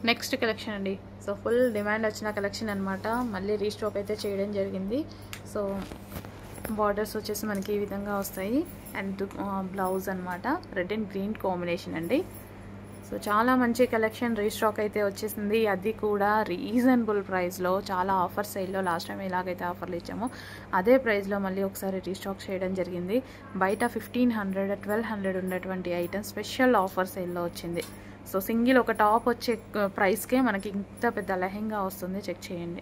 Next collection అండి. So full demand వచ్చిన collection అనమాట. మళ్ళీ రీస్టాక్ అయితే చేయడం జరిగింది. సో బార్డర్స్ వచ్చేసి మనకి ఈ విధంగా వస్తాయి. అండ్ బ్లౌజ్ అనమాట రెడ్ అండ్ గ్రీన్ కాంబినేషన్ అండి. సో చాలా మంచి కలెక్షన్ రీస్టాక్ అయితే వచ్చేసింది. అది కూడా రీజనబుల్ ప్రైస్లో, చాలా ఆఫర్ సైడ్లో. లాస్ట్ టైం ఎలాగైతే ఆఫర్లు ఇచ్చామో అదే ప్రైస్లో మళ్ళీ ఒకసారి రీస్టాక్ చేయడం జరిగింది. బయట 1500, 1200 ఉన్నటువంటి ఐటమ్ స్పెషల్ ఆఫర్ సైడ్లో వచ్చింది. సో సింగిల్ ఒక టాప్ వచ్చే ప్రైస్కే మనకి ఇంత పెద్ద లెహెంగా వస్తుంది. చెక్ చేయండి.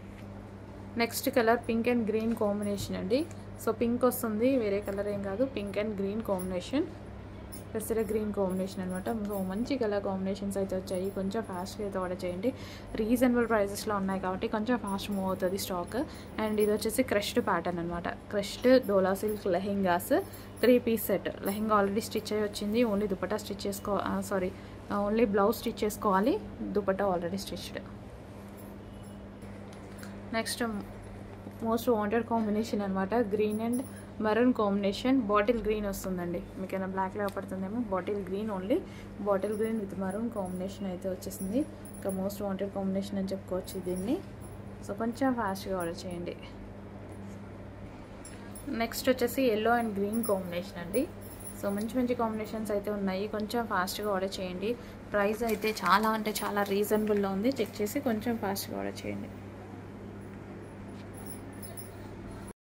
Next colour pink and green combination అండి. సో పింక్ వస్తుంది, వేరే కలర్ ఏం కాదు. పింక్ అండ్ గ్రీన్ కాంబినేషన్, పెసర గ్రీన్ కాంబినేషన్ అనమాట. సో మంచి కలర్ కాంబినేషన్స్ అయితే వచ్చాయి. కొంచెం ఫాస్ట్గా అయితే ఆర్డర్ చేయండి. రీజనబుల్ ప్రైజెస్లో ఉన్నాయి కాబట్టి కొంచెం ఫాస్ట్ మూవ్ అవుతుంది స్టాక్. అండ్ ఇది వచ్చేసి క్రష్డ్ ప్యాటర్న్ అనమాట. Crushed Dola silk lehengas 3 piece set. Lehenga already stitch అయ్యి వచ్చింది. Only dupatta stitch only blouse stitch చేసుకోవాలి. Dupatta already stitched. Next most wanted combination అనమాట. Green and maroon combination. Bottle green వస్తుందండి. మీకైనా బ్లాక్లో పడుతుందేమో. Bottle green, only bottle green with maroon combination అయితే వచ్చేసింది. ఇంకా మోస్ట్ వాంటెడ్ కాంబినేషన్ అని చెప్పుకోవచ్చు దీన్ని. సో కొంచెం ఫాస్ట్గా ఆర్డర్ చేయండి. నెక్స్ట్ వచ్చేసి ఎల్లో అండ్ గ్రీన్ కాంబినేషన్ అండి. సో మంచి మంచి కాంబినేషన్స్ అయితే ఉన్నాయి. కొంచెం ఫాస్ట్గా ఆర్డర్ చేయండి. ప్రైస్ అయితే చాలా అంటే చాలా రీజనబుల్లో ఉంది. చెక్ చేసి కొంచెం ఫాస్ట్గా ఆర్డర్ చేయండి.